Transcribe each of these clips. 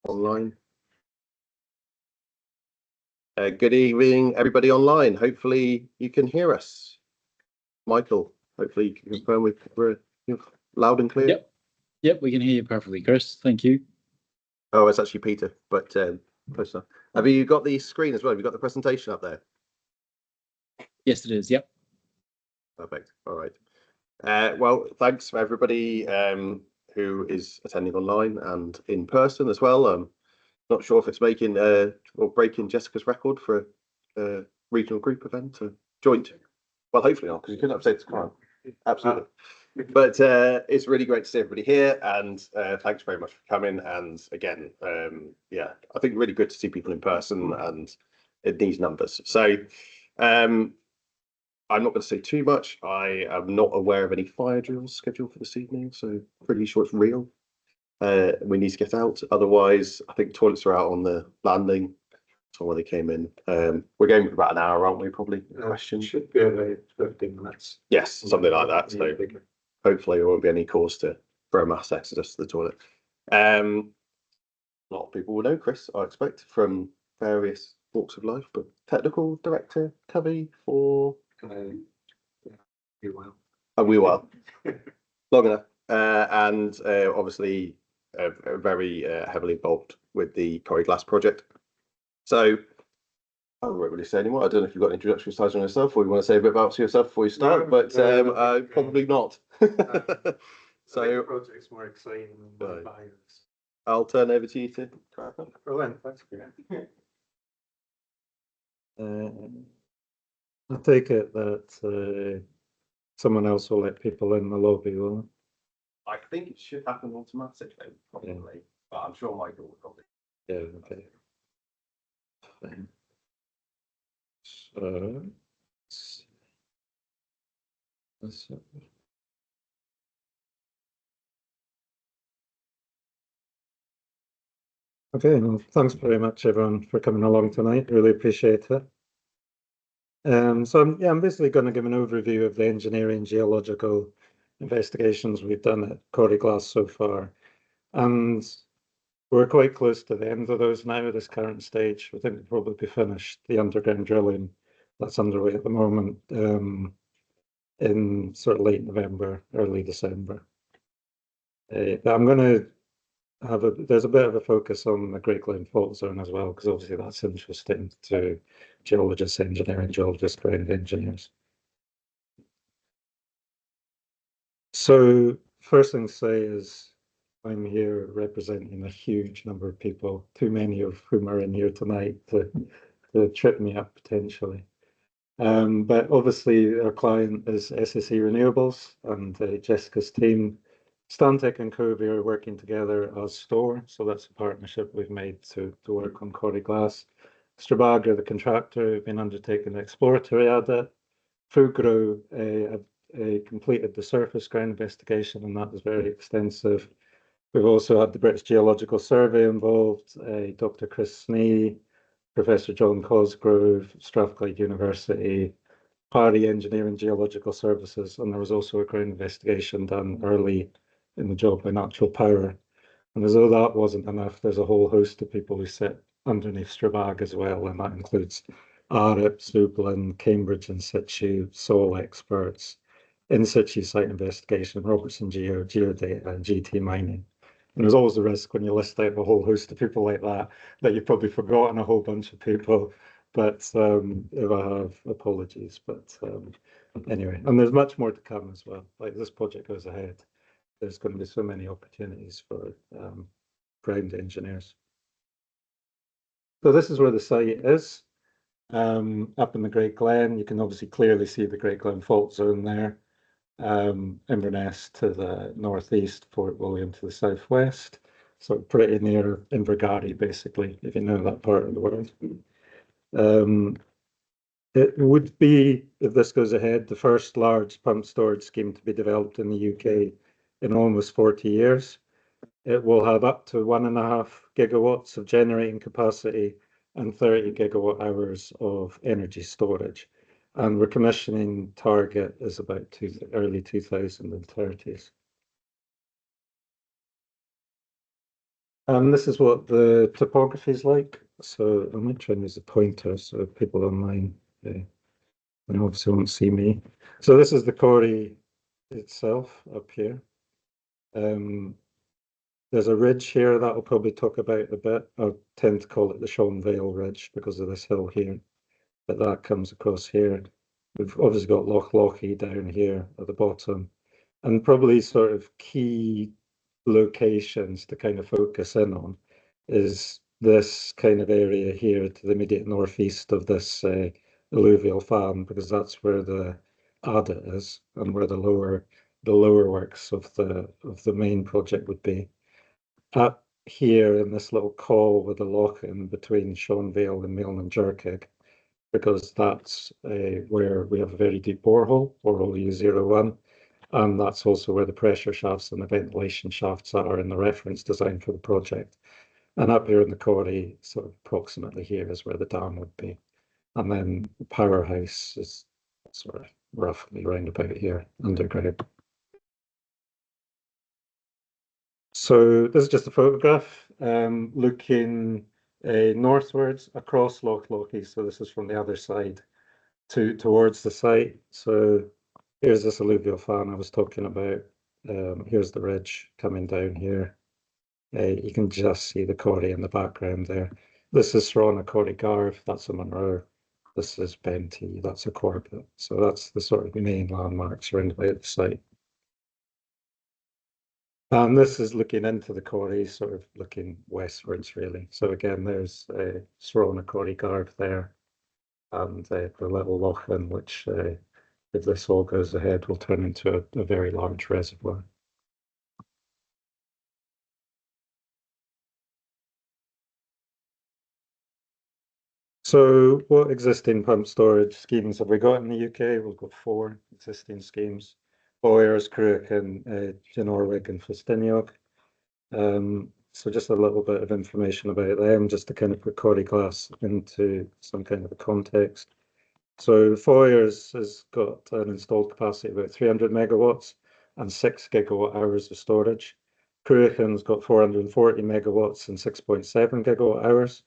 online. Good evening, everybody online. Hopefully you can hear us. Michael, hopefully you can confirm we're loud and clear. Yep, we can hear you perfectly, Chris. Thank you. Oh, it's actually Peter, but close enough. Have you got the screen as well? Have you got the presentation up there? Yes, it is. Yep. Perfect. All right. Well, thanks for everybody who is attending online and in person as well. Not sure if it's making or breaking Jessica's record for a regional group event, a joint. Well, hopefully not, because you couldn't have said tomorrow. Absolutely. But it's really great to see everybody here, and thanks very much for coming. And again, yeah, I think really good to see people in person and in these numbers. So I'm not going to say too much. I am not aware of any fire drills scheduled for this evening, so pretty sure it's real. We need to get out. Otherwise, I think toilets are out on the landing. That's where they came in. We're going for about an hour, aren't we? Probably. Question should be about 15 minutes. Yes, something like that. So hopefully there won't be any cause to throw mass exodus to the toilet. A lot of people will know Chris, I expect, from various walks of life, but technical director, Covey for You will. we will. Long enough. And obviously very heavily involved with the Corrie Glass project. So I won't really say anymore. I don't know if you've got an introductory slide on yourself or you want to say a bit about yourself before you start, but probably not. So the project's more exciting than my bios. I'll turn over to you to crack on. Brilliant, thanks for that. I take it that someone else will let people in the lobby, will it? I think it should happen automatically, probably, but I'm sure Michael will probably. Yeah, okay. Fine. So let's okay, well, thanks very much everyone for coming along tonight. Really appreciate it. So I'm basically going to give an overview of the engineering geological investigations we've done at Corrie Glass so far, and we're quite close to the end of those now at this current stage. I think we'll probably be finished the underground drilling that's underway at the moment in sort of late November, early December. But I'm going to there's a bit of a focus on the Great Glen fault zone as well, because obviously that's interesting to geologists, engineering geologists, ground engineers. So first thing to say is I'm here representing a huge number of people, too many of whom are in here tonight to trip me up potentially. But obviously our client is SSE Renewables, and Jessica's team, Stantec and Covey, are working together as STORE, so that's a partnership we've made to work on Corrie Glass. Strabag, the contractor, have been undertaking exploratory at it. Fugro completed the surface ground investigation, and that was very extensive. We've also had the British Geological Survey involved, Dr. Chris Snee, Professor John Cosgrove, Strathclyde University, Parry Engineering Geological Services, and there was also a ground investigation done early in the job by Natural Power. And as though that wasn't enough, there's a whole host of people who sit underneath Strabag as well, and that includes ARIP, Zublin, Cambridge in situ, soil experts, in situ site investigation, Robertson Geo, Geodata, and GT Mining. And there's always the risk when you list out a whole host of people like that you've probably forgotten a whole bunch of people. But if I have, apologies. But anyway, and there's much more to come as well. Like this project goes ahead, there's going to be so many opportunities for ground engineers. So this is where the site is, up in the Great Glen. You can obviously clearly see the Great Glen fault zone there. Inverness to the northeast, Fort William to the southwest. So pretty near Invergary, basically, if you know that part of the world. It would be, if this goes ahead, the first large pump storage scheme to be developed in the UK in almost 40 years. It will have up to 1.5 gigawatts of generating capacity and 30 gigawatt hours of energy storage. And we're commissioning target is about early 2030s. This is what the topography is like. So I might try and use a pointer so people online they obviously won't see me. So this is the quarry itself up here. There's a ridge here that I'll probably talk about a bit. I tend to call it the Sean Vale Ridge because of this hill here, but that comes across here. We've obviously got Loch Lochy down here at the bottom, and probably sort of key locations to kind of focus in on is this kind of area here to the immediate northeast of this alluvial fan, because that's where the adit is and where the lower works of the main project would be. Up here in this little call with the loch in between Sean Vale and Milne and Jerkig, because that's where we have a very deep borehole U01, and that's also where the pressure shafts and the ventilation shafts are in the reference design for the project. And up here in the quarry, sort of approximately here is where the dam would be. And then the powerhouse is sort of roughly round about here, underground. So this is just a photograph looking northwards across Loch Lochy. So this is from the other side towards the site. So here's this alluvial fan I was talking about. Here's the ridge coming down here. You can just see the quarry in the background there. This is Srona Quarry Garth, that's a Monroe. This is Benty, that's a Corbett. So that's the sort of main landmarks around about the site. And this is looking into the quarry, sort of looking westwards, really. So again, there's Srona Quarry Garth there, and the little Lochan, which, if this all goes ahead, will turn into a very large reservoir. So what existing pump storage schemes have we got in the UK? We've got 4 existing schemes: Boyers, Cruachan, Glenorwig and Festiniog. So just a little bit of information about them, just to kind of put Corrie Glass into some kind of a context. So Foyers has got an installed capacity of about 300 megawatts and 6 gigawatt hours of storage. Cruachan's got 440 megawatts and 6.7 gigawatt hours.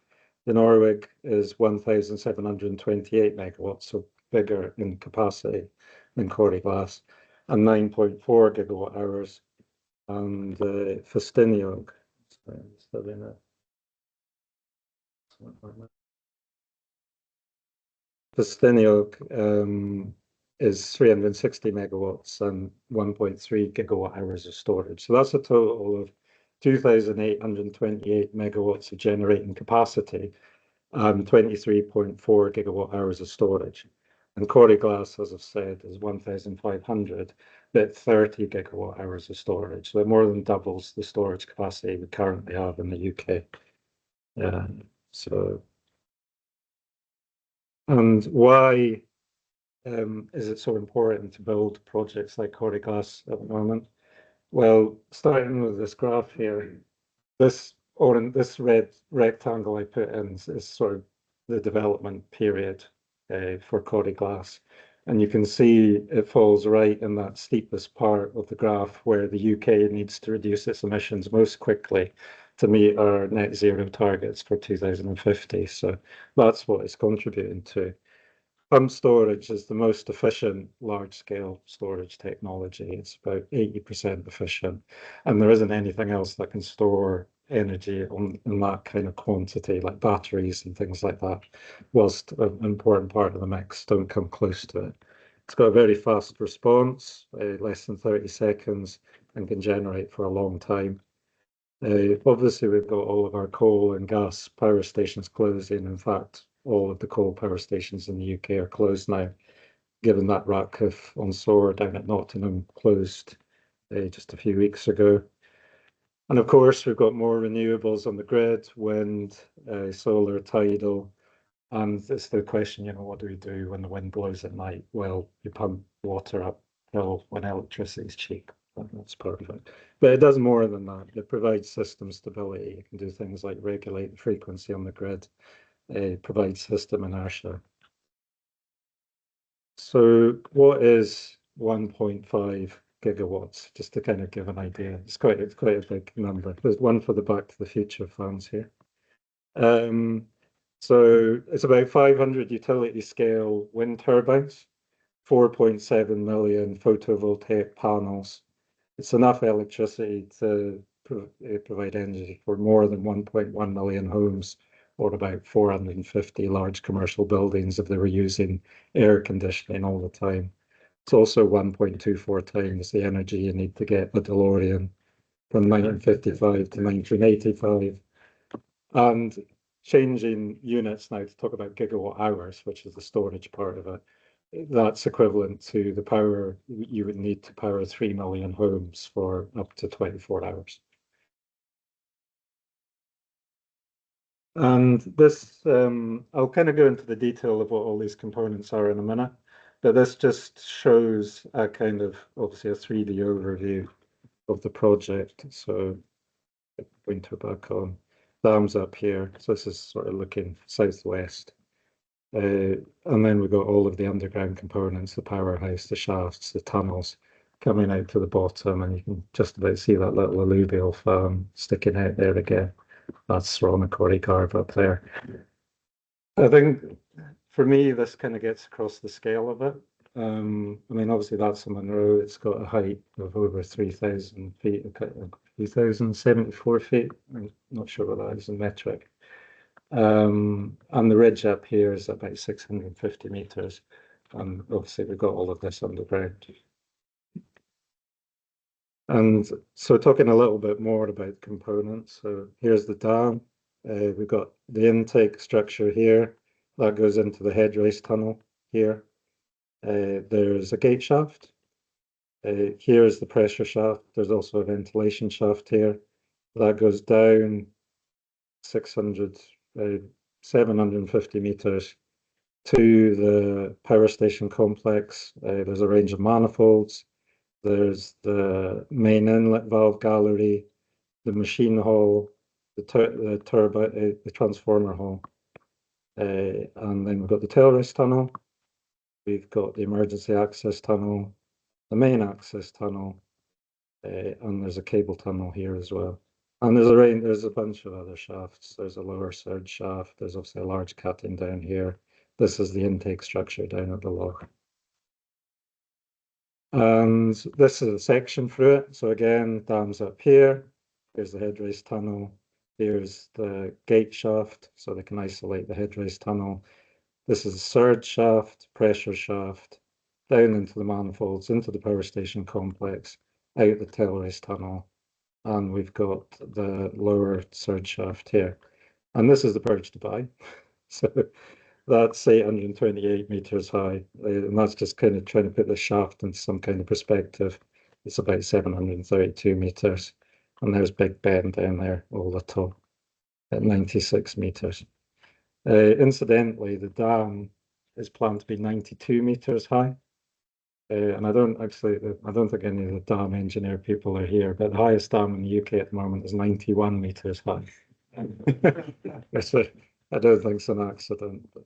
The Norwig is 1,728 megawatts, so bigger in capacity than Corrie Glass, and 9.4 gigawatt hours. And Festiniog, is 360 megawatts and 1.3 gigawatt hours of storage. So that's a total of 2,828 megawatts of generating capacity and 23.4 gigawatt hours of storage. And Corrie Glass, as I've said, is 1,500, but 30 gigawatt hours of storage. So it more than doubles the storage capacity we currently have in the UK. And why is it so important to build projects like Corrie Glass at the moment? Well, starting with this graph here, this red rectangle I put in is sort of the development period for Corrie Glass. And you can see it falls right in that steepest part of the graph where the UK needs to reduce its emissions most quickly to meet our net zero targets for 2050. So that's what it's contributing to. Pump storage is the most efficient large-scale storage technology. It's about 80% efficient, and there isn't anything else that can store energy in that kind of quantity, like batteries and things like that, whilst an important part of the mix don't come close to it. It's got a very fast response, less than 30 seconds, and can generate for a long time. Obviously, we've got all of our coal and gas power stations closing. In fact, all of the coal power stations in the UK are closed now, given that Ratcliffe on Soar down at Nottingham closed just a few weeks ago. And of course, we've got more renewables on the grid, wind, solar, tidal. And it's the question, what do we do when the wind blows at night? Well, you pump water uphill when electricity is cheap. That's part of it. But it does more than that. It provides system stability. You can do things like regulate the frequency on the grid, provide system inertia. So what is 1.5 gigawatts, just to kind of give an idea. It's quite a big number. There's one for the Back to the Future fans here. So it's about 500 utility scale wind turbines, 4.7 million photovoltaic panels. It's enough electricity to provide energy for more than 1.1 million homes, or about 450 large commercial buildings if they were using air conditioning all the time. It's also 1.24 times the energy you need to get the DeLorean from 1955 to 1985. And changing units now to talk about gigawatt hours, which is the storage part of it, that's equivalent to the power you would need to power 3 million homes for up to 24 hours. And this, I'll kind of go into the detail of what all these components are in a minute, but this just shows a kind of, obviously, a 3D overview of the project. So pointer back on, dams up here. So this is sort of looking southwest. And then we've got all of the underground components, the powerhouse, the shafts, the tunnels coming out to the bottom, and you can just about see that little alluvial farm sticking out there again. That's Ronacorrie Carve up there. I think for me, this kind of gets across the scale of it. I mean, obviously that's a Monroe. It's got a height of over 3,000 feet, 3,074 feet. I'm not sure what that is in metric. And the ridge up here is about 650 meters. And obviously we've got all of this underground. And so talking a little bit more about components. So here's the dam. We've got the intake structure here. That goes into the head race tunnel here. There's a gate shaft. Here's the pressure shaft. There's also a ventilation shaft here. That goes down 750 meters to the power station complex. There's a range of manifolds. There's the main inlet valve gallery, the machine hall, the turbine, the transformer hall. And then we've got the tail race tunnel. We've got the emergency access tunnel, the main access tunnel, and there's a cable tunnel here as well. And there's a bunch of other shafts. There's a lower surge shaft. There's obviously a large cutting down here. This is the intake structure down at the lock. And this is a section through it. So again, dams up here. Here's the head race tunnel. Here's the gate shaft, so they can isolate the head race tunnel. This is a surge shaft, pressure shaft, down into the manifolds, into the power station complex, out the tail race tunnel. And we've got the lower surge shaft here. And this is the Bridge to Buy. So that's 828 meters high. And that's just kind of trying to put the shaft into some kind of perspective. It's about 732 meters. And there's Big Ben down there, all the top, at 96 meters. Incidentally, the dam is planned to be 92 meters high. And I don't think any of the dam engineer people are here, but the highest dam in the UK at the moment is 91 meters high. I don't think it's an accident, but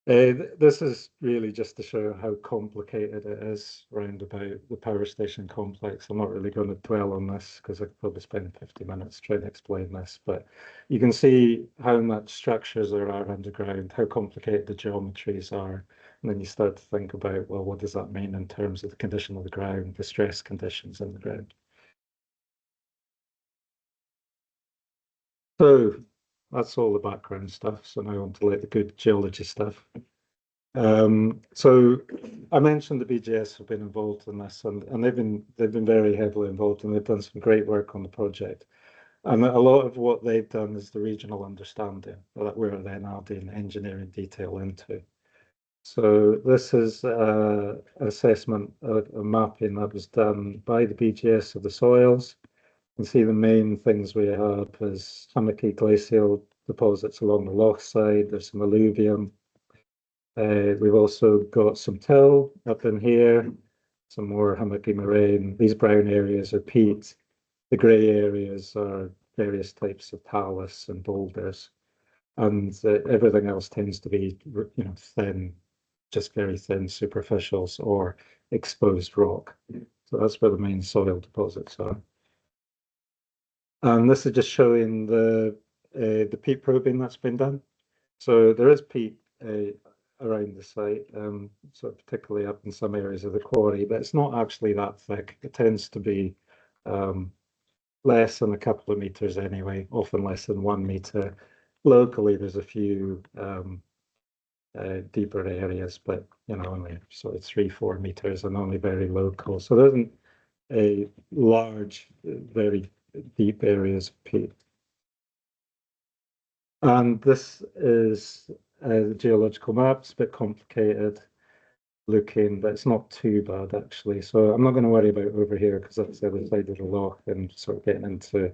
this is really just to show how complicated it is round about the power station complex. I'm not really going to dwell on this because I could probably spend 50 minutes trying to explain this, but you can see how much structures there are underground, how complicated the geometries are, and then you start to think about, well, what does that mean in terms of the condition of the ground, the stress conditions in the ground. So that's all the background stuff. So now on to like the good geology stuff. So I mentioned the BGS have been involved in this, and they've been very heavily involved, and they've done some great work on the project. And a lot of what they've done is the regional understanding that we're then adding engineering detail into. So this is assessment, a mapping that was done by the BGS of the soils. You can see the main things we have is hummocky glacial deposits along the loch side. There's some alluvium. We've also got some till up in here, some more hummocky moraine. These brown areas are peat. The grey areas are various types of talus and boulders. And everything else tends to be, thin just very thin superficials or exposed rock. So that's where the main soil deposits are. And this is just showing the peat probing that's been done. So there is peat around the site, so particularly up in some areas of the quarry, but it's not actually that thick. It tends to be less than a couple of meters anyway, often less than 1 meter. Locally, there's a few deeper areas, but only sort of 3-4 meters and only very local. So there isn't a large, very deep areas of peat. And this is the geological map. It's a bit complicated looking, but it's not too bad actually. So I'm not going to worry about over here because that's the other side of the loch and sort of getting into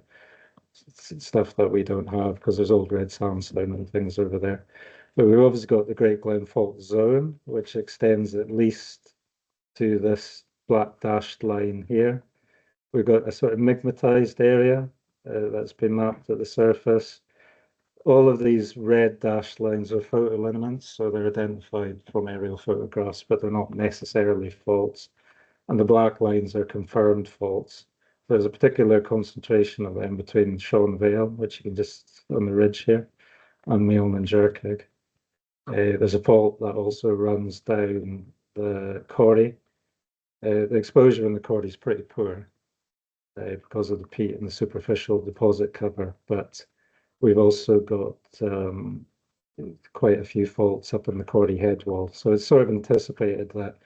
stuff that we don't have because there's old red sandstone and things over there. But we've obviously got the Great Glen Fault Zone, which extends at least to this black dashed line here. We've got a sort of migmatized area that's been mapped at the surface. All of these red dashed lines are photolineaments, so they're identified from aerial photographs, but they're not necessarily faults. And the black lines are confirmed faults. There's a particular concentration of them between Sean Vale, which you can just on the ridge here, and Milne and Jerkig. There's a fault that also runs down the Corrie. The exposure in the Corrie is pretty poor because of the peat and the superficial deposit cover, but we've also got quite a few faults up in the Corrie head wall. So it's sort of anticipated that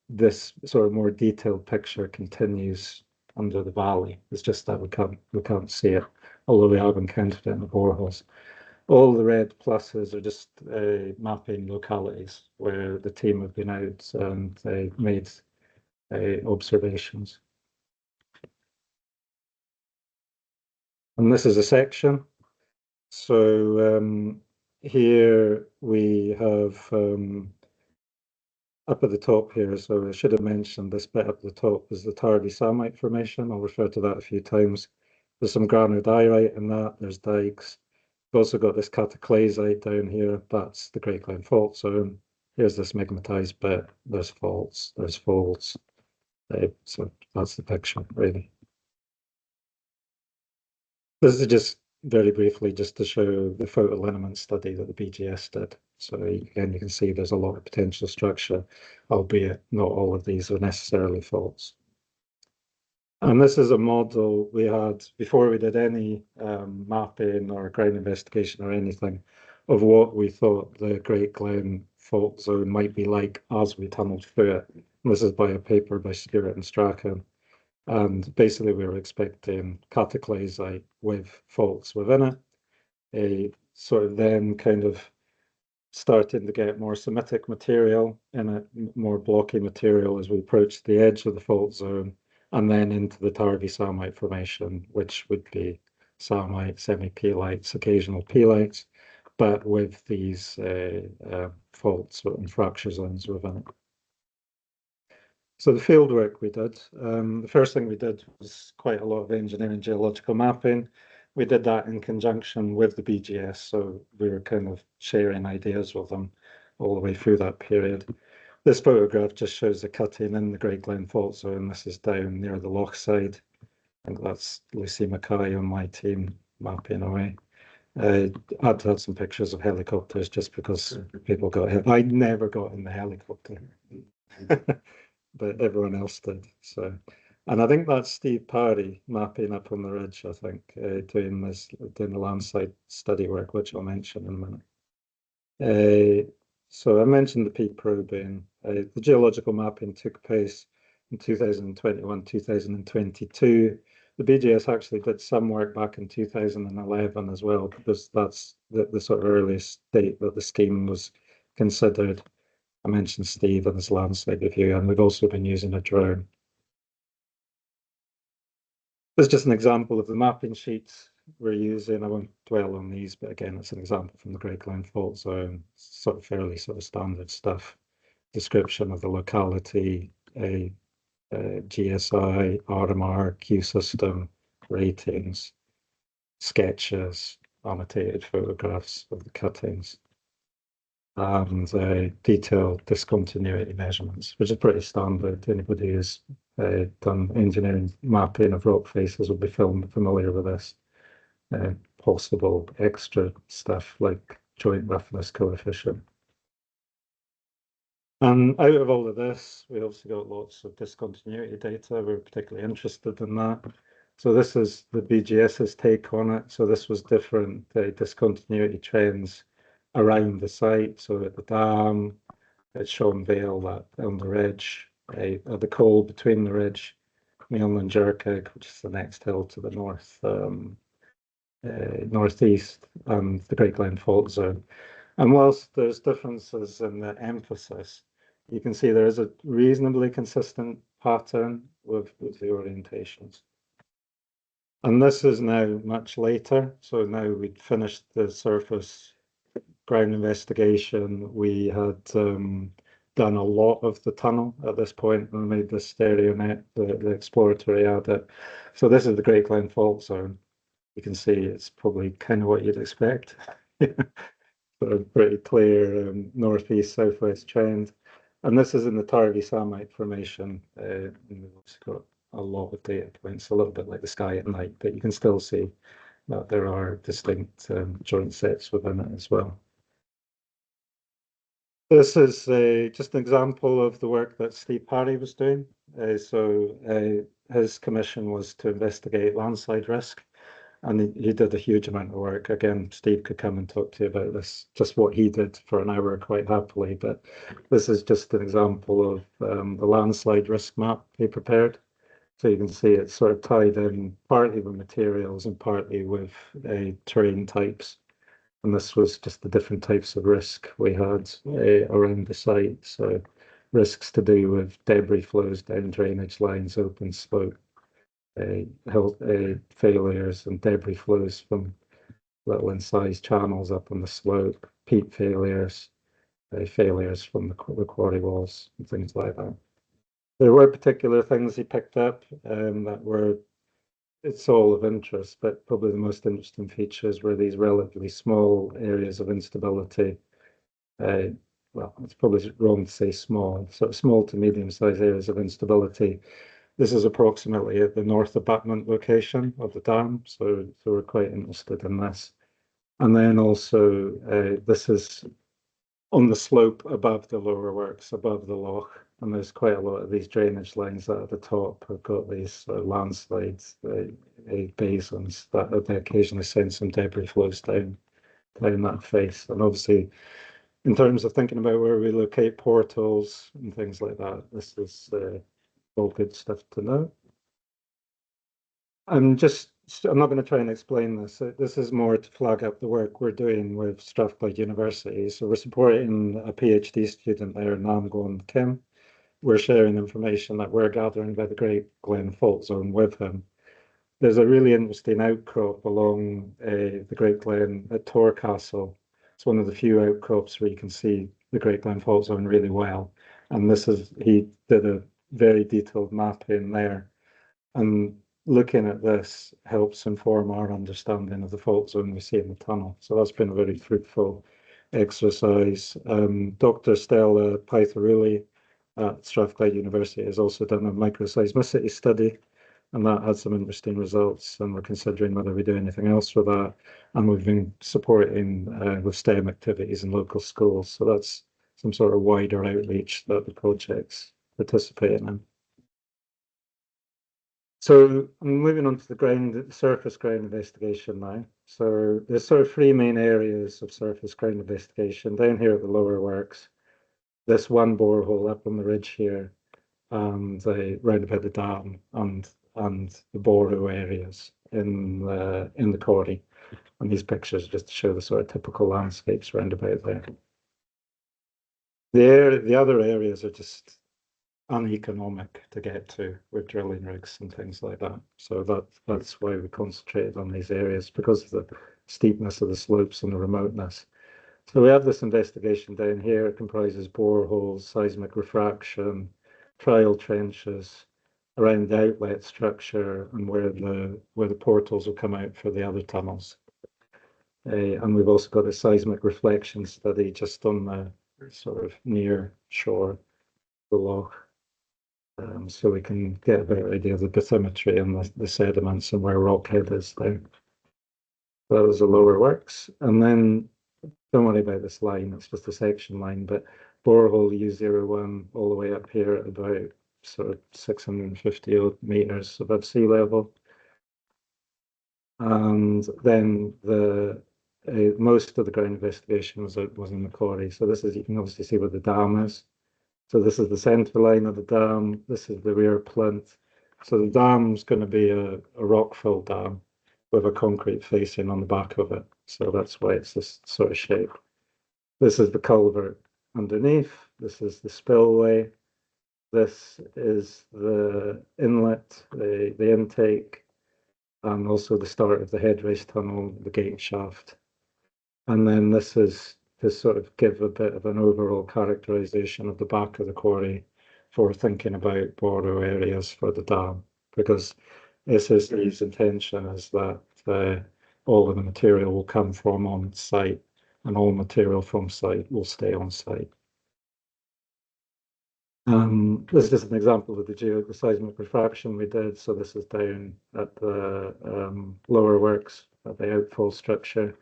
this sort of more detailed picture continues under the valley. It's just that we can't see it, although we have encountered it in the boreholes. All the red pluses are just mapping localities where the team have been out and made observations. And this is a section. So here we have up at the top here, so I should have mentioned this bit up at the top is the Tardy Samite Formation. I'll refer to that a few times. There's some granodiorite in that, there's dikes. We've also got this cataclysite down here, that's the Great Glen Fault Zone. Here's this migmatized bit, there's faults, there's folds. So that's the picture, really. This is just very briefly just to show the photolineament study that the BGS did. So again, you can see there's a lot of potential structure, albeit not all of these are necessarily faults. And this is a model we had before we did any mapping or ground investigation or anything of what we thought the Great Glen Fault Zone might be like as we tunneled through it. And this is by a paper by Stewart and Strachan. And basically we were expecting cataclysite with faults within it, a sort of then kind of starting to get more Semitic material in it, more blocky material as we approached the edge of the fault zone, and then into the Tardy Samite Formation, which would be Samite, semi-peelites, occasional peelites, but with these faults and fracture zones within it. So the field work we did, the first thing we did was quite a lot of engineering geological mapping. We did that in conjunction with the BGS, so we were kind of sharing ideas with them all the way through that period. This photograph just shows the cutting in the Great Glen Fault Zone. This is down near the loch side. I think that's Lucy Mackay on my team mapping away. I had to have some pictures of helicopters just because people got hit. I never got in the helicopter. But everyone else did. So, and I think that's Steve Parry mapping up on the ridge, I think, doing the landside study work, which I'll mention in a minute. So I mentioned the peat probing. The geological mapping took place in 2021, 2022. The BGS actually did some work back in 2011 as well, because that's the sort of earliest date that the scheme was considered. I mentioned Steve and his landscape review, and we've also been using a drone. There's just an example of the mapping sheets we're using. I won't dwell on these, but again, it's an example from the Great Glen Fault Zone, sort of fairly sort of standard stuff. Description of the locality, a GSI, RMR, Q system, ratings, sketches, annotated photographs of the cuttings. and detailed discontinuity measurements, which is pretty standard. Anybody who's done engineering mapping of rock faces will be familiar with this. Possible extra stuff like joint roughness coefficient. And out of all of this, we also got lots of discontinuity data. We're particularly interested in that. So this is the BGS's take on it. So this was different discontinuity trends around the site. So at the dam, at Sean Vale, that on the ridge, at the col between the ridge, Mainland Jerkig, which is the next hill to the north, northeast, and the Great Glen Fault Zone. And whilst there's differences in the emphasis, you can see there is a reasonably consistent pattern with the orientations. And this is now much later. So now we'd finished the surface ground investigation. We had done a lot of the tunnel at this point and made the stereo net, the exploratory adit. So this is the Great Glen Fault Zone. You can see it's probably kind of what you'd expect. Sort of pretty clear northeast southwest trend. And this is in the Tarvey Samite Formation. And we've also got a lot of data points, a little bit like the sky at night, but you can still see that there are distinct joint sets within it as well. This is just an example of the work that Steve Parry was doing. His commission was to investigate landslide risk, and he did a huge amount of work. Again, Steve could come and talk to you about this, just what he did for an hour quite happily, but this is just an example of the landslide risk map he prepared. So you can see it's sort of tied in partly with materials and partly with terrain types. And this was just the different types of risk we had around the site. So risks to do with debris flows down drainage lines, open slope, health failures and debris flows from little incised channels up on the slope, peat failures, failures from the quarry walls and things like that. There were particular things he picked up that were, it's all of interest, but probably the most interesting features were these relatively small areas of instability. Well, it's probably wrong to say small, sort of small to medium-sized areas of instability. This is approximately at the north abutment location of the dam, so we're quite interested in this. And then also, this is on the slope above the lower works, above the loch, and there's quite a lot of these drainage lines that at the top have got these landslides, basins that they occasionally send some debris flows down that face. And obviously, in terms of thinking about where we locate portals and things like that, this is all good stuff to know. I'm not going to try and explain this. This is more to flag up the work we're doing with Strathclyde University. So we're supporting a PhD student there, Namgon Kim. We're sharing information that we're gathering by the Great Glen Fault Zone with him. There's a really interesting outcrop along the Great Glen at Tor Castle. It's one of the few outcrops where you can see the Great Glen Fault Zone really well. And he did a very detailed mapping there. And looking at this helps inform our understanding of the fault zone we see in the tunnel. So that's been a very fruitful exercise. Dr. Stella Pytharuli at Strathclyde University has also done a microseismicity study, and that had some interesting results, and we're considering whether we do anything else with that. And we've been supporting with STEM activities in local schools. So that's some sort of wider outreach that the project's participating in. So I'm moving on to the surface ground investigation now. So there's sort of three main areas of surface ground investigation. Down here at the lower works, this one borehole up on the ridge here, and round about the dam and the borrow areas in the quarry. And these pictures just to show the sort of typical landscapes round about there. The other areas are just uneconomic to get to with drilling rigs and things like that. So that's why we concentrated on these areas, because of the steepness of the slopes and the remoteness. So we have this investigation down here. It comprises boreholes, seismic refraction, trial trenches around the outlet structure and where the portals will come out for the other tunnels. And we've also got a seismic reflection study just on the sort of near shore of the loch. So we can get a better idea of the bathymetry and the sediments and where Rockhead is there. That was the lower works. And then don't worry about this line, it's just a section line, but borehole U01 all the way up here at about sort of 650 odd meters above sea level. And then the most of the ground investigation was in the quarry. So this is, you can obviously see where the dam is. So this is the center line of the dam. This is the rear plinth. So the dam's going to be a rock-fill dam with a concrete facing on the back of it. So that's why it's this sort of shape. This is the culvert underneath. This is the spillway. This is the inlet, the intake, and also the start of the head race tunnel, the gate shaft. And then this is to sort of give a bit of an overall characterization of the back of the quarry for thinking about borrow areas for the dam, because SSE's intention is that all of the material will come from on site and all material from site will stay on site. This is just an example of the seismic refraction we did. So this is down at the lower works at the outfall structure.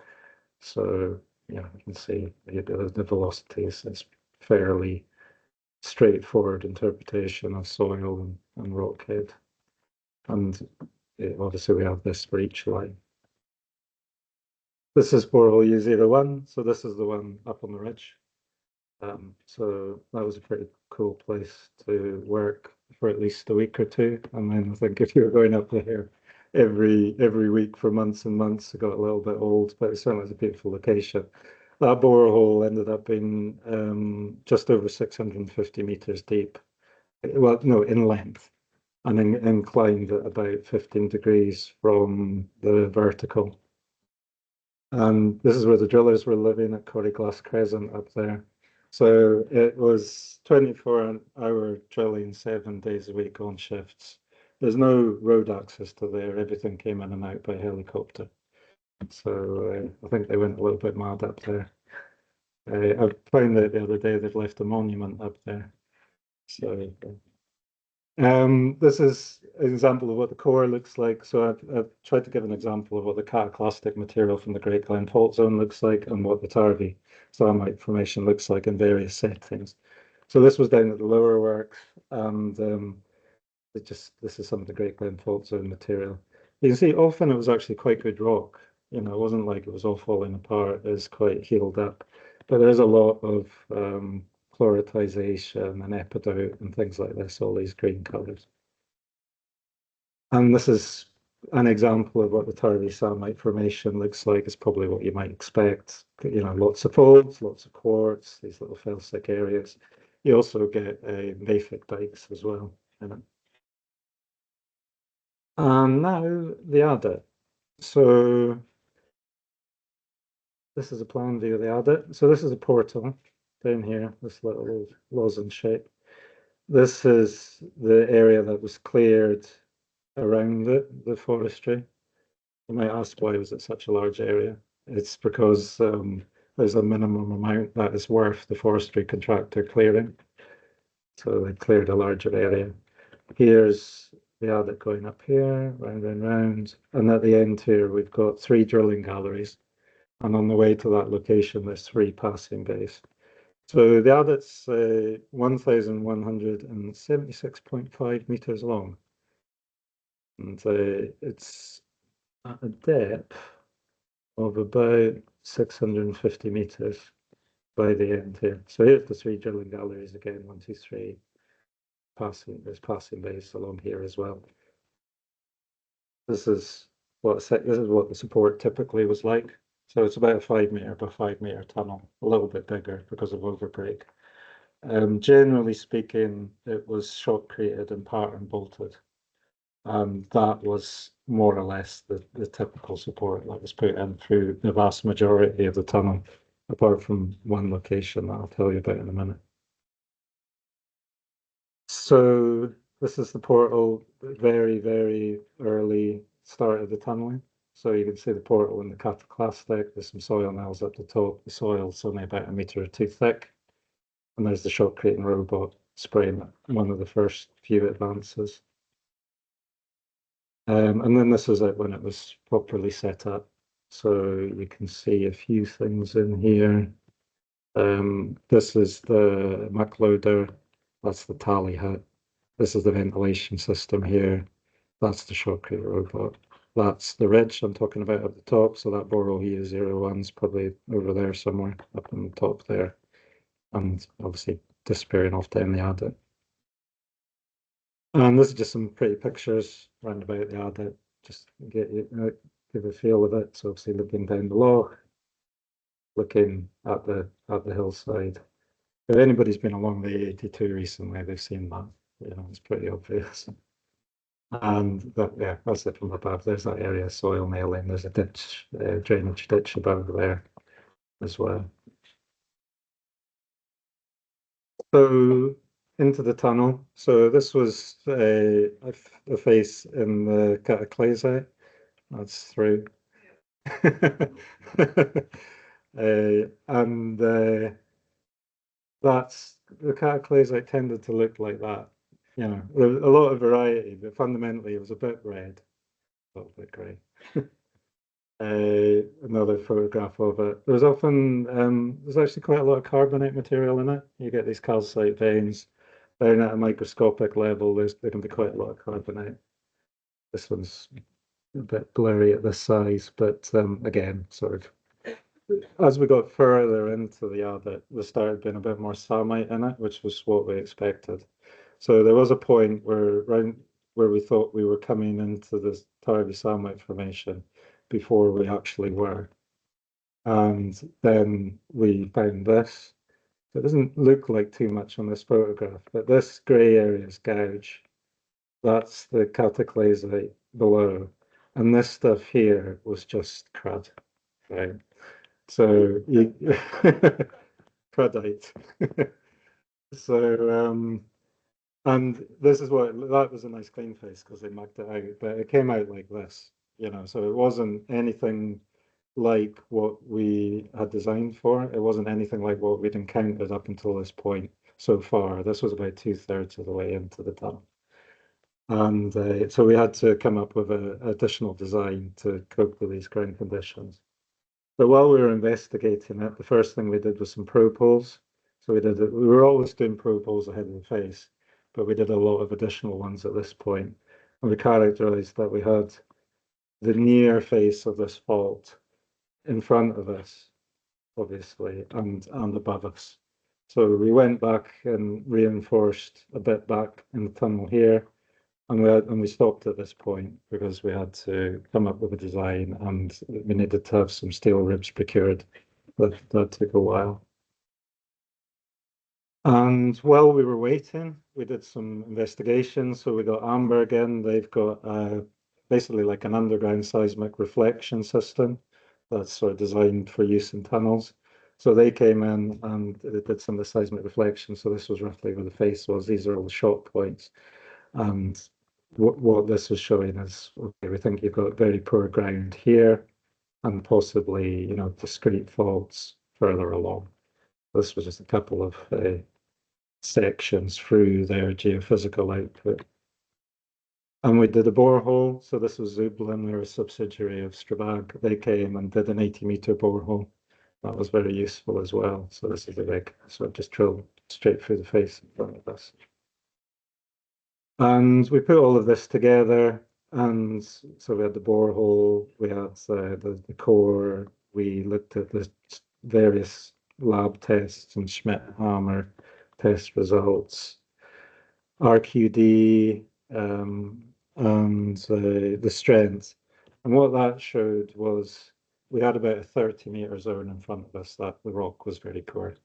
So yeah, you can see the velocities. It's fairly straightforward interpretation of soil and rockhead. And obviously we have this for each line. This is borehole U01. So this is the one up on the ridge. So that was a pretty cool place to work for at least a week or two. And then I think if you were going up there every week for months and months, it got a little bit old, but it certainly was a beautiful location. That borehole ended up being just over 650 meters deep. Well, no, in length, and inclined at about 15 degrees from the vertical. And this is where the drillers were living at Corriglass Crescent up there. So it was 24-hour drilling, 7 days a week on shifts. There's no road access to there. Everything came in and out by helicopter. So I think they went a little bit mad up there. I found out the other day they've left a monument up there. So this is an example of what the core looks like. So I've tried to give an example of what the cataclastic material from the Great Glen Fault Zone looks like and what the Tarvey Salamite Formation looks like in various settings. So this was down at the lower works, and this is some of the Great Glen Fault Zone material. You can see often it was actually quite good rock. You know, it wasn't like it was all falling apart. It's quite healed up, but there's a lot of chloratization and epidote and things like this, all these green colors. And this is an example of what the Tarvey Salamite Formation looks like. It's probably what you might expect. You know, lots of folds, lots of quartz, these little felsic areas. You also get mafic dikes as well in it. And now the adit. So this is a plan view of the adit. So this is a portal down here, this little lozenge shape. This is the area that was cleared around the forestry. You might ask, why was it such a large area? It's because there's a minimum amount that is worth the forestry contractor clearing. So they cleared a larger area. Here's the adit going up here, round and round. And at the end here, we've got 3 drilling galleries. And on the way to that location, there's 3 passing bays. So the adit's 1,176.5 meters long. And it's at a depth of about 650 meters by the end here. So here's the 3 drilling galleries again, 1, 2, 3. There's passing bays along here as well. This is what the support typically was like. So it's about a 5 meter by 5 meter tunnel, a little bit bigger because of overbreak. Generally speaking, it was shotcreted and pattern bolted. That was more or less the typical support that was put in through the vast majority of the tunnel, apart from one location that I'll tell you about in a minute. So this is the portal, very, very early start of the tunneling. So you can see the portal and the cataclastic. There's some soil nails at the top. The soil's only about 1 metre or 2 thick. And there's the shock creating robot spraying one of the first few advances. And then this is it when it was properly set up. So you can see a few things in here. This is the muck loader. That's the tally hut. This is the ventilation system here. That's the shock creator robot. That's the ridge I'm talking about at the top. So that borehole here, 01's probably over there somewhere up on the top there. And obviously disappearing off down the adit. And this is just some pretty pictures round about the adit, just to get you give a feel of it. So obviously looking down the loch, looking at the hillside. If anybody's been along the A82 recently, they've seen that. You know, it's pretty obvious. And that, yeah, that's it from above. There's that area of soil nailing. There's a ditch, drainage ditch above there as well. So into the tunnel. So this was a face in the cataclasite. That's through. And that's the cataclasite tended to look like that. You know, there was a lot of variety, but fundamentally it was a bit red, a little bit grey. Another photograph of it. There's often there's actually quite a lot of carbonate material in it. You get these calcite veins down at a microscopic level. There can be quite a lot of carbonate. This one's a bit blurry at this size, but again, sort of as we got further into the adit, there started being a bit more samite in it, which was what we expected. So there was a point where we thought we were coming into this Tarvey samite formation before we actually were. And then we found this. It doesn't look like too much on this photograph, but this grey area is gouge. That's the cataclasite below. And this stuff here was just crud, right? So you crudite. So and this is what that was a nice clean face because they mucked it out, but it came out like this, you know, so it wasn't anything like what we had designed for. It wasn't anything like what we'd encountered up until this point so far. This was about 2/3 of the way into the tunnel. And so we had to come up with an additional design to cope with these ground conditions. So while we were investigating it, the first thing we did was some probe holes. So we were always doing probe holes ahead of the face, but we did a lot of additional ones at this point. And we characterized that we had the near face of this fault in front of us, obviously, and above us. So we went back and reinforced a bit back in the tunnel here. And we stopped at this point because we had to come up with a design and we needed to have some steel ribs procured. That took a while. And while we were waiting, we did some investigations. So we got Amberg in. They've got basically like an underground seismic reflection system that's sort of designed for use in tunnels. So they came in and they did some of the seismic reflection. So this was roughly where the face was. These are all the shock points. And what this was showing is, okay, we think you've got very poor ground here and possibly, you know, discrete faults further along. This was just a couple of sections through their geophysical output. And we did a borehole. So this was Zublin, they're a subsidiary of Strabag. They came and did an 80-meter borehole. That was very useful as well. So this is a big, so just drilled straight through the face in front of us. And we put all of this together, and so we had the borehole, we had the core, we looked at the various lab tests and Schmidt-Hammer test results, RQD, and the strength. And what that showed was we had about a 30-meter zone in front of us that the rock was very poor.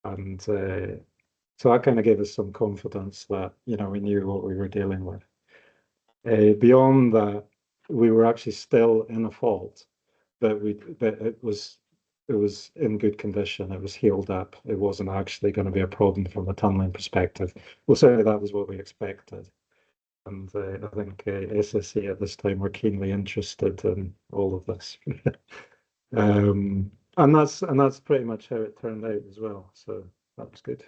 And so that kind of gave us some confidence that, you know, we knew what we were dealing with. Beyond that, we were actually still in a fault, but it was in good condition. It was healed up. It wasn't actually going to be a problem from a tunneling perspective. Well, certainly that was what we expected. And I think SSE at this time were keenly interested in all of this. And that's pretty much how it turned out as well. So that was good.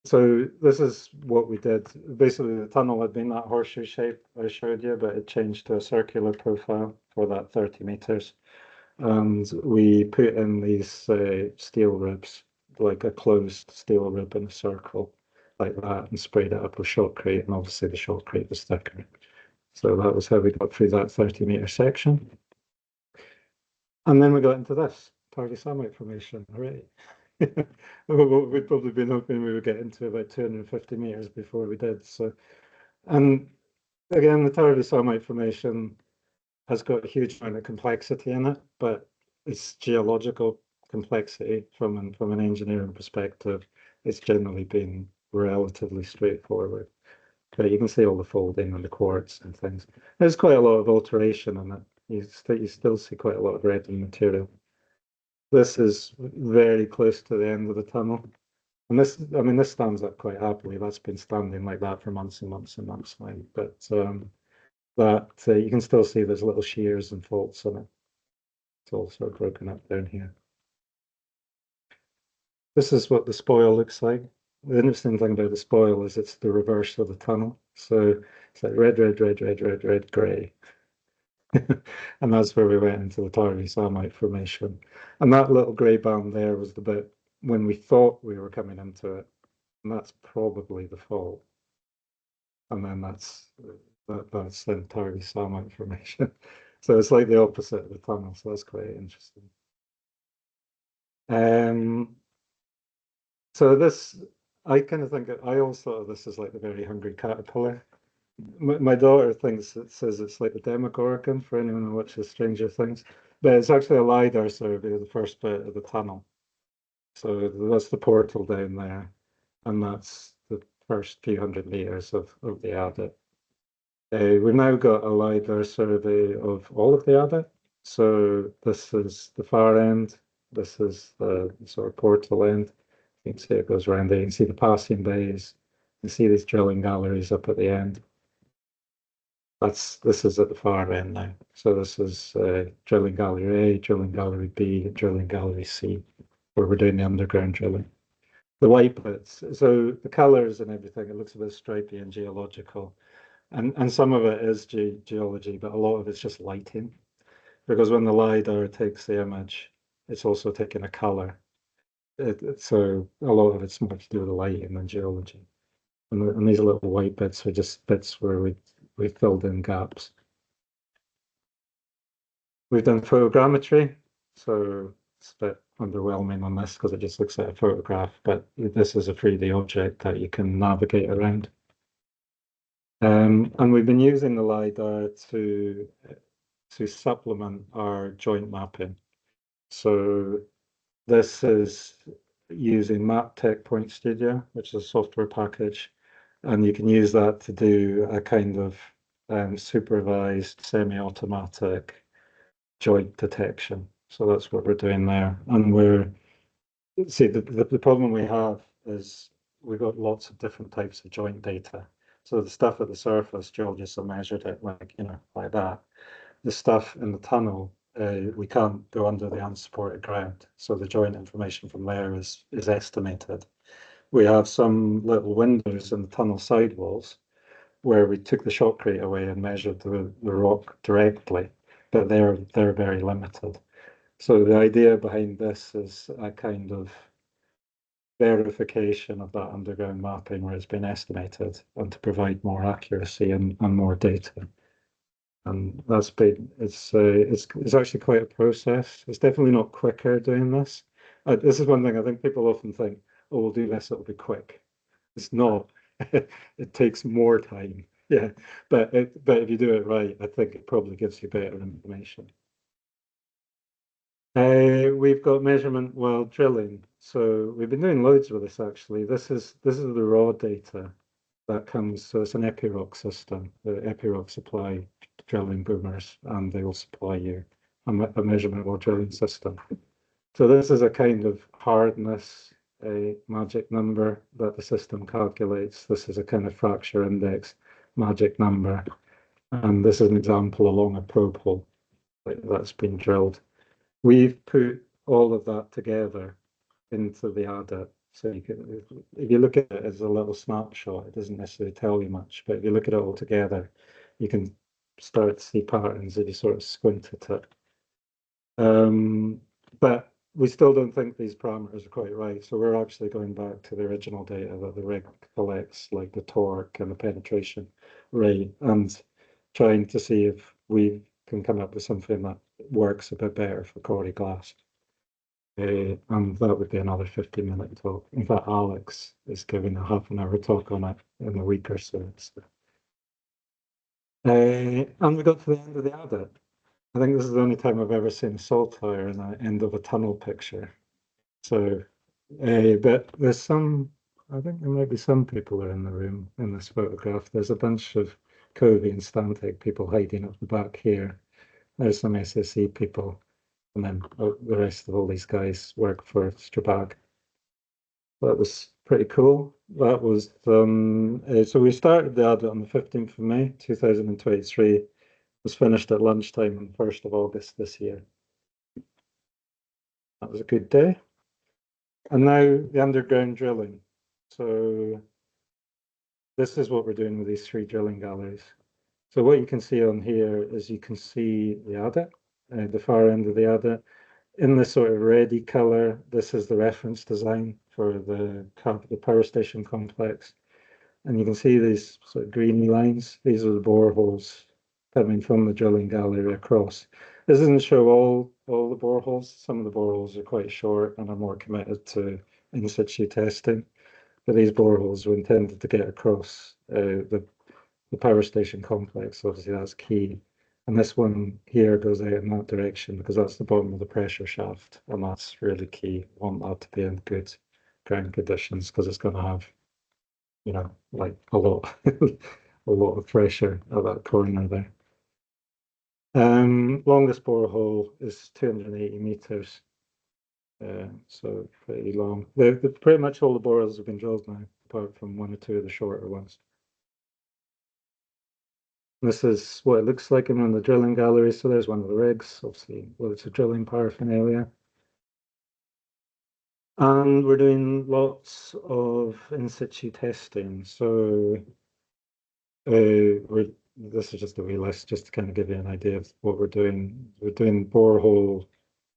So this is what we did. Basically, the tunnel had been that horseshoe shape I showed you, but it changed to a circular profile for that 30 meters. And we put in these steel ribs, like a closed steel rib in a circle like that, and sprayed it up with shotcrete, and obviously the shotcrete was thicker. So that was how we got through that 30-meter section. And then we got into this, tardy samite formation, hooray. We'd probably been hoping we would get into about 250 meters before we did. So, and again, the tardy samite formation has got a huge amount of complexity in it, but it's geological complexity from an engineering perspective. It's generally been relatively straightforward. But you can see all the folding and the quartz and things. There's quite a lot of alteration in it. You still see quite a lot of red material. This is very close to the end of the tunnel. And this, I mean, this stands up quite happily. That's been standing like that for months and months and months now. But you can still see there's little shears and faults in it. It's all sort of broken up down here. This is what the spoil looks like. The interesting thing about the spoil is it's the reverse of the tunnel. So it's like red, red, red, red, red, red, grey. And that's where we went into the tardy samite formation. And that little grey band there was the bit when we thought we were coming into it. And that's probably the fault. And then that's then tardy samite formation. So it's like the opposite of the tunnel. So that's quite interesting. So this, I kind of think, I always thought of this as like the very hungry caterpillar. My daughter thinks it says it's like the Demogorgon for anyone who watches Stranger Things, but it's actually a LiDAR survey of the first bit of the tunnel. So that's the portal down there, and that's the first few hundred meters of the adit. We've now got a LiDAR survey of all of the adit. So this is the far end. This is the sort of portal end. You can see it goes around there. You can see the passing bays. You can see these drilling galleries up at the end. This is at the far end now. So this is drilling gallery A, drilling gallery B, drilling gallery C, where we're doing the underground drilling. The white bits, so the colors and everything, it looks a bit stripy and geological. And some of it is geology, but a lot of it's just lighting. Because when the LiDAR takes the image, it's also taking a color. So a lot of it's more to do with the lighting than geology. And these little white bits are just bits where we filled in gaps. We've done photogrammetry, so it's a bit underwhelming on this because it just looks like a photograph, but this is a 3D object that you can navigate around. And we've been using the LiDAR to supplement our joint mapping. So this is using MapTech Point Studio, which is a software package, and you can use that to do a kind of supervised semi-automatic joint detection. So that's what we're doing there. And the problem we have is we've got lots of different types of joint data. So the stuff at the surface, geologists have measured it like that. The stuff in the tunnel, we can't go under the unsupported ground. So the joint information from there is estimated. We have some little windows in the tunnel sidewalls where we took the shotcrete away and measured the rock directly, but they're very limited. So the idea behind this is a kind of verification of that underground mapping where it's been estimated and to provide more accuracy and more data. And that's been, it's actually quite a process. It's definitely not quicker doing this. This is one thing I think people often think, oh, we'll do this, it'll be quick. It's not. It takes more time. Yeah, but if you do it right, I think it probably gives you better information. We've got measurement while drilling. So we've been doing loads with this actually. This is the raw data that comes. So it's an Epiroc system. The Epiroc supply drilling boomers, and they will supply you a measurement while drilling system. So this is a kind of hardness, a magic number that the system calculates. This is a kind of fracture index. magic number. And this is an example along a probe hole that's been drilled. We've put all of that together into the adit. So you can, if you look at it as a little snapshot, it doesn't necessarily tell you much, but if you look at it all together, you can start to see patterns if you sort of squint at it. But we still don't think these parameters are quite right. So we're actually going back to the original data that the rig collects, like the torque and the penetration rate, and trying to see if we can come up with something that works a bit better for Corey glass. And that would be another 50-minute talk. In fact, Alex is giving a half-an-hour talk on it in a week or so. And we got to the end of the adit. I think this is the only time I've ever seen a saltire in the end of a tunnel picture. So, but there's some, I think there might be some people are in the room in this photograph. There's a bunch of Covey and Stantec people hiding up the back here. There's some SSE people. And then the rest of all these guys work for Strabag. That was pretty cool. That was, so we started the adit on the 15th of May, 2023. Was finished at lunchtime on 1st of August this year. That was a good day. And now the underground drilling. So this is what we're doing with these 3 drilling galleries. So what you can see on here is you can see the adit, the far end of the adit. In this sort of reddy color, this is the reference design for the power station complex. And you can see these sort of greeny lines. These are the boreholes coming from the drilling gallery across. This doesn't show all the boreholes. Some of the boreholes are quite short and are more committed to in situ testing. But these boreholes were intended to get across the power station complex. Obviously, that's key. And this one here goes out in that direction because that's the bottom of the pressure shaft. And that's really key. We want that to be in good ground conditions because it's going to have, you know, like a lot, a lot of pressure at that corner there. Longest borehole is 280 meters. So pretty long. Pretty much all the boreholes have been drilled now, apart from 1 or 2 of the shorter ones. This is what it looks like in the drilling gallery. So there's one of the rigs, obviously, well, it's a drilling paraphernalia. And we're doing lots of in situ testing. So this is just a wee list just to kind of give you an idea of what we're doing. We're doing borehole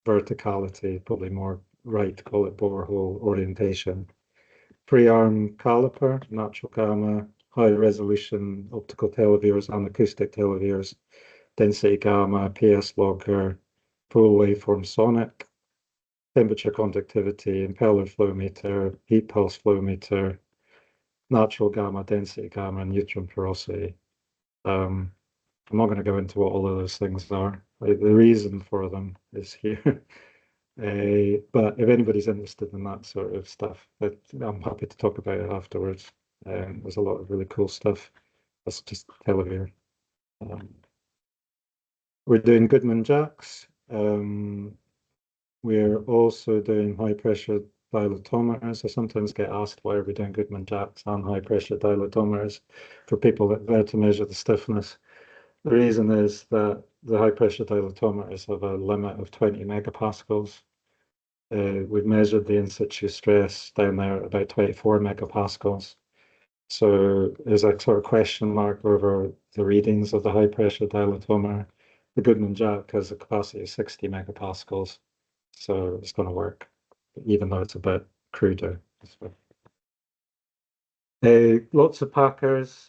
verticality, probably more right to call it borehole orientation. Pre-arm caliper, natural gamma, high resolution optical televiewers and acoustic televiewers, density gamma, PS logger, pool waveform sonic, temperature conductivity, impeller flow meter, heat pulse flow meter, natural gamma, density gamma, and neutron porosity. I'm not going to go into what all of those things are. The reason for them is here. But if anybody's interested in that sort of stuff, I'm happy to talk about it afterwards. There's a lot of really cool stuff. That's just television. We're doing Goodman jacks. We're also doing high pressure dilatometers. I sometimes get asked why are we doing Goodman jacks and high pressure dilatometers for people that are there to measure the stiffness. The reason is that the high pressure dilatometers have a limit of 20 megapascals. We've measured the in situ stress down there at about 24 megapascals. So there's a sort of question mark over the readings of the high pressure dilatometer. The Goodman jack has a capacity of 60 megapascals. So it's going to work, even though it's a bit cruder. Lots of packers.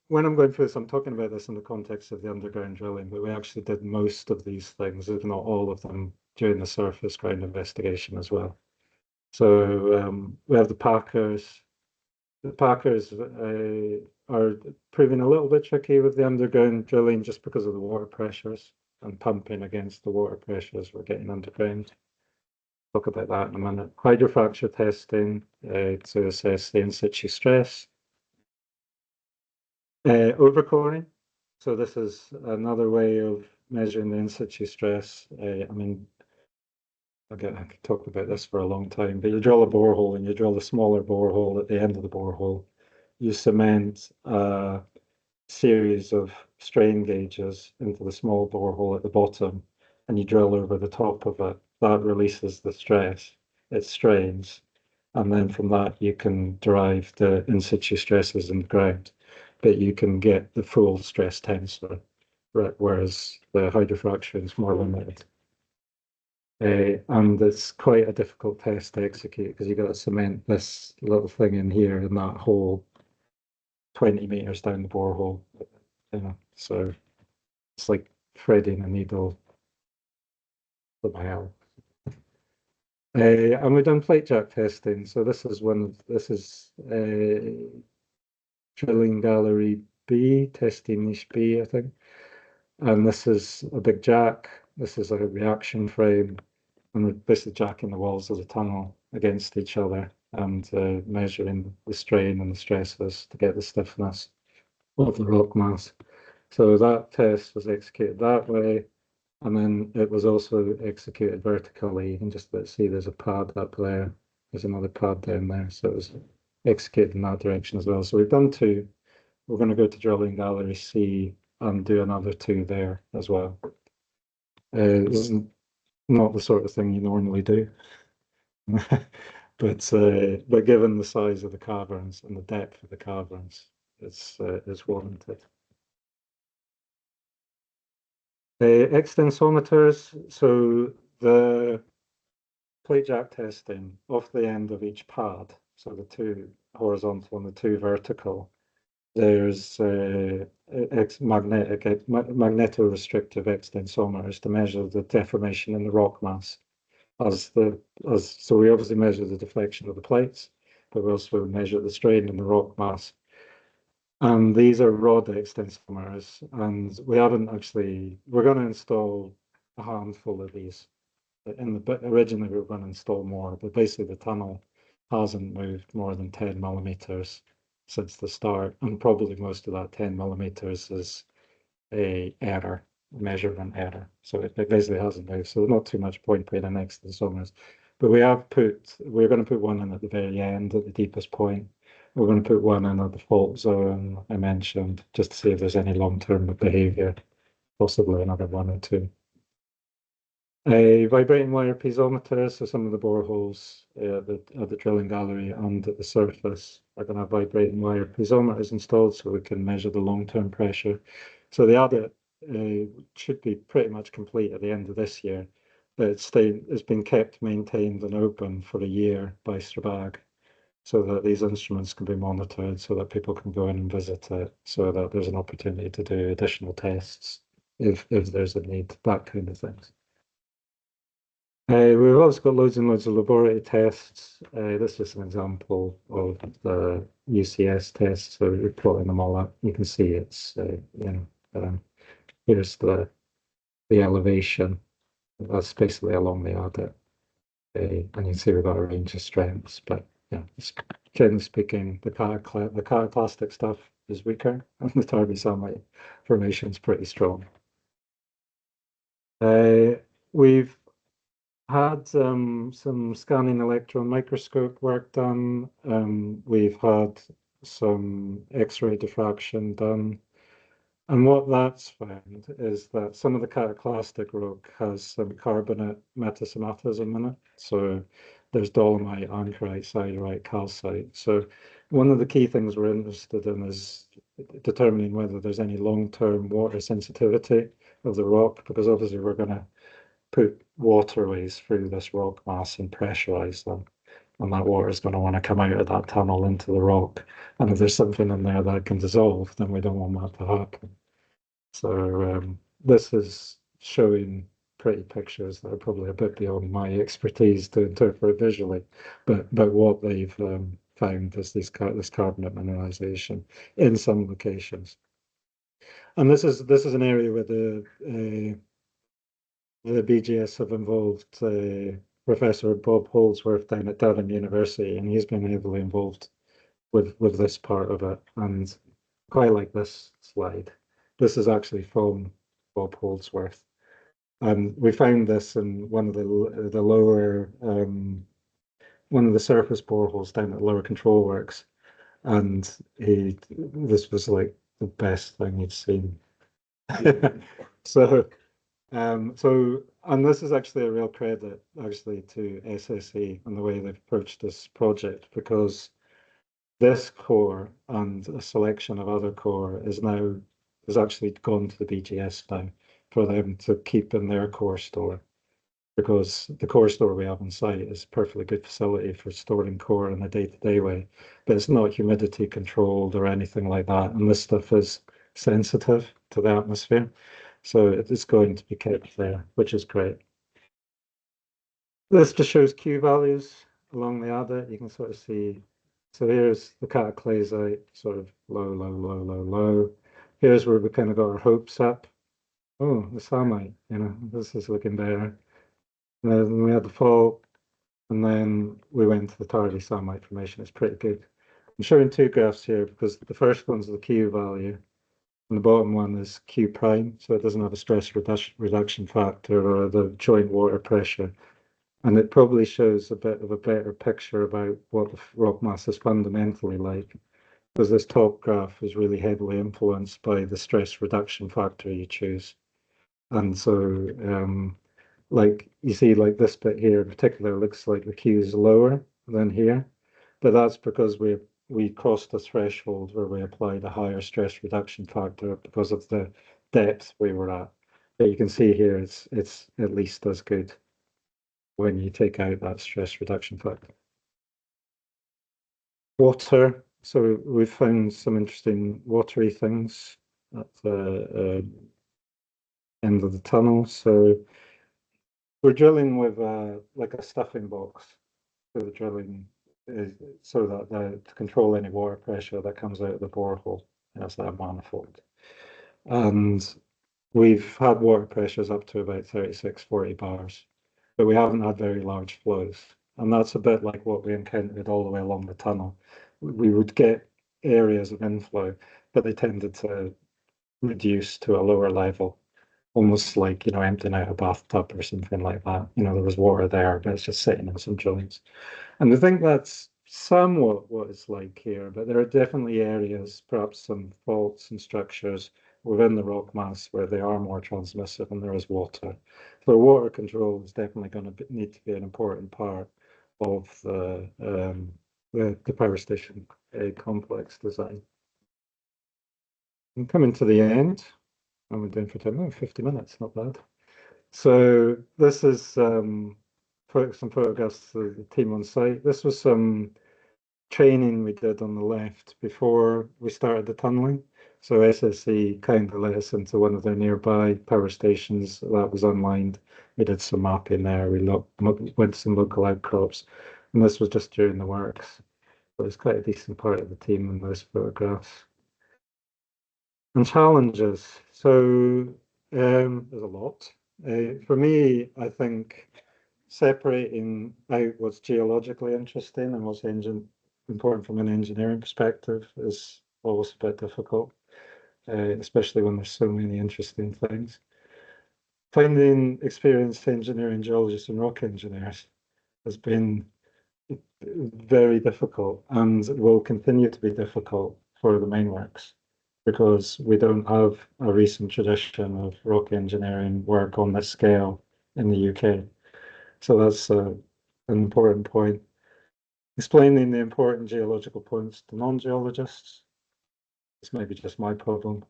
When I'm going through this, I'm talking about this in the context of the underground drilling, but we actually did most of these things, if not all of them, during the surface ground investigation as well. So we have the packers. The packers are proving a little bit tricky with the underground drilling just because of the water pressures and pumping against the water pressures we're getting underground. Talk about that in a minute. Hydrofracture testing to assess the in situ stress. Overcoring. So this is another way of measuring the in situ stress. I mean, I could talk about this for a long time, but you drill a borehole and you drill a smaller borehole at the end of the borehole. You cement series of strain gauges into the small borehole at the bottom, and you drill over the top of it. That releases the stress, it strains, and then from that you can derive the in situ stresses in the ground, but you can get the full stress tensor, right, whereas the hydrofracture is more limited. And it's quite a difficult test to execute because you've got to cement this little thing in here in that hole 20 meters down the borehole. So it's like threading a needle from hell. And we've done plate jack testing. So this is drilling gallery B, testing niche B, I think. And this is a big jack. This is a reaction frame. And we're basically jacking the walls of the tunnel against each other and measuring the strain and the stresses to get the stiffness of the rock mass. So that test was executed that way. And then it was also executed vertically. You can just see there's a pad up there. There's another pad down there. So it was executed in that direction as well. So we've done two. We're going to go to drilling gallery C and do another two there as well. It's not the sort of thing you normally do. But given the size of the caverns and the depth of the caverns, it's warranted. Extensometers, so the plate jack testing off the end of each pad, so the two horizontal and the two vertical, there's magneto-restrictive extensometers to measure the deformation in the rock mass. So we obviously measure the deflection of the plates, but we also measure the strain in the rock mass. And these are rod extensometers, and we're going to install a handful of these. Originally we were going to install more, but basically the tunnel hasn't moved more than 10 millimeters since the start, and probably most of that 10 millimeters is a measurement error. So it basically hasn't moved. So there's not too much point putting in extensometers. But we're going to put one in at the very end, at the deepest point. We're going to put one in at the fault zone I mentioned, just to see if there's any long-term behavior, possibly another one or two. A vibrating wire piezometer, so some of the boreholes at the drilling gallery and at the surface are going to have vibrating wire piezometers installed so we can measure the long-term pressure. So the audit should be pretty much complete at the end of this year, but it's been kept maintained and open for a year by Strabag, so that these instruments can be monitored, so that people can go in and visit it, so that there's an opportunity to do additional tests if there's a need, that kind of things. We've also got loads and loads of laboratory tests. This is an example of the UCS tests, so we're plotting them all up. You can see it's, here's the elevation. That's basically along the audit. And you can see we've got a range of strengths, but generally speaking, the cataclastic stuff is weaker, and the Tarby Samite formation is pretty strong. We've had some scanning electron microscope work done. We've had some X-ray diffraction done. And what that's found is that some of the cataclastic rock has some carbonate metasomatism in it. So there's dolomite, anchorite, siderite, calcite. So one of the key things we're interested in is determining whether there's any long-term water sensitivity of the rock, because obviously we're going to put waterways through this rock mass and pressurize them. And that water is going to want to come out of that tunnel into the rock. And if there's something in there that can dissolve, then we don't want that to happen. So this is showing pretty pictures that are probably a bit beyond my expertise to interpret visually. But what they've found is this carbonate mineralization in some locations. And this is an area where the BGS have involved Professor Bob Holdsworth down at Durham University, and he's been heavily involved with this part of it. And quite like this slide. This is actually from Bob Holdsworth. And we found this in one of the lower, one of the surface boreholes down at Lower Control Works. And this was like the best thing you've seen. So, and this is actually a real credit actually to SSE and the way they've approached this project, because this core and a selection of other core is actually gone to the BGS now for them to keep in their core store, because the core store we have on site is a perfectly good facility for storing core in a day-to-day way, but it's not humidity controlled or anything like that, and this stuff is sensitive to the atmosphere, so it is going to be kept there, which is great. This just shows Q values along the adit. You can sort of see, so here's the cataclysite, sort of low, low, low, low, low. Here's where we kind of got our hopes up. Oh, the samite, this is looking better. And then we had the fault, and then we went to the tardy samite formation. It's pretty good. I'm showing two graphs here because the first one's the Q value, and the bottom one is Q prime, so it doesn't have a stress reduction factor or the joint water pressure. And it probably shows a bit of a better picture about what the rock mass is fundamentally like, because this top graph is really heavily influenced by the stress reduction factor you choose. And so, like you see, like this bit here in particular looks like the Q is lower than here, but that's because we crossed the threshold where we applied a higher stress reduction factor because of the depth we were at. But you can see here it's at least as good when you take out that stress reduction factor. Water. So we've found some interesting watery things at the end of the tunnel. So we're drilling with like a stuffing box. So the drilling is so that to control any water pressure that comes out of the borehole as that manifold. And we've had water pressures up to about 36, 40 bars, but we haven't had very large flows. And that's a bit like what we encountered all the way along the tunnel. We would get areas of inflow, but they tended to reduce to a lower level, almost like, emptying out a bathtub or something like that. There was water there, but it's just sitting in some joints. And I think that's somewhat what it's like here, but there are definitely areas, perhaps some faults and structures within the rock mass where they are more transmissive and there is water. So water control is definitely going to need to be an important part of the power station complex design. I'm coming to the end. I'm doing for 50 minutes, not bad. So this is some photographs of the team on site. This was some training we did on the left before we started the tunneling. So SSE kind of let us into one of their nearby power stations that was unlined. We did some mapping there. We went to some local outcrops, and this was just during the works. So it's quite a decent part of the team in those photographs. And challenges. So there's a lot. For me, I think separating out what's geologically interesting and what's important from an engineering perspective is always a bit difficult, especially when there's so many interesting things. Finding experienced engineering geologists and rock engineers has been very difficult and will continue to be difficult for the main works, because we don't have a recent tradition of rock engineering work on this scale in the UK. So that's an important point. Explaining the important geological points to non-geologists. This may be just my problem.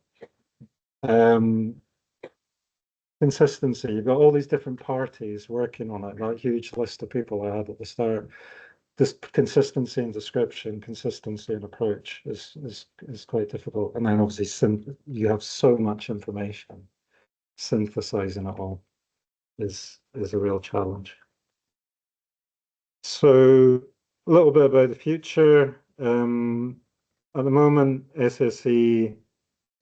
Consistency. You've got all these different parties working on it, that huge list of people I had at the start. This consistency in description, consistency in approach is quite difficult. And then obviously you have so much information. Synthesizing it all is a real challenge. So a little bit about the future. At the moment, SSE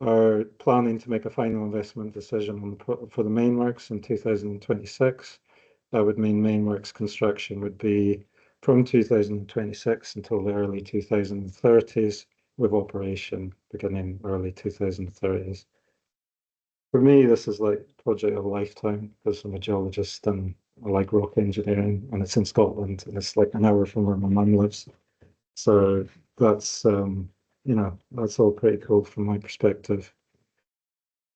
are planning to make a final investment decision for the main works in 2026. That would mean main works construction would be from 2026 until the early 2030s, with operation beginning early 2030s. For me, this is like a project of a lifetime, because I'm a geologist and I like rock engineering, and it's in Scotland and it's like an hour from where my mum lives. So that's you know, that's all pretty cool from my perspective.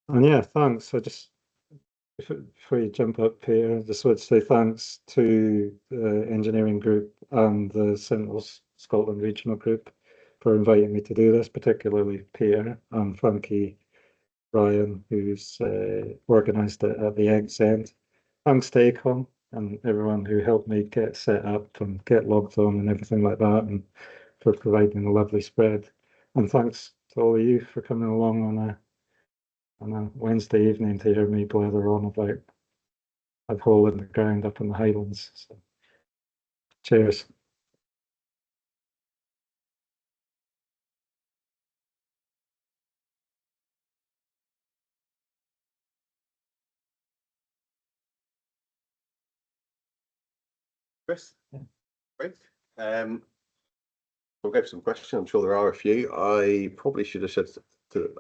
And yeah, thanks. I just, before you jump up here, I just want to say thanks to the engineering group and the Central Scotland Regional Group for inviting me to do this, particularly Peter and Frankie Ryan, who's organised it at the Eggs End. Thanks to AECOM and everyone who helped me get set up and get logged on and everything like that, and for providing a lovely spread. And thanks to all of you for coming along on a Wednesday evening to hear me blather on about a hole in the ground up in the Highlands. So, cheers. Chris? Great. We'll get some questions. I'm sure there are a few. I probably should have said at the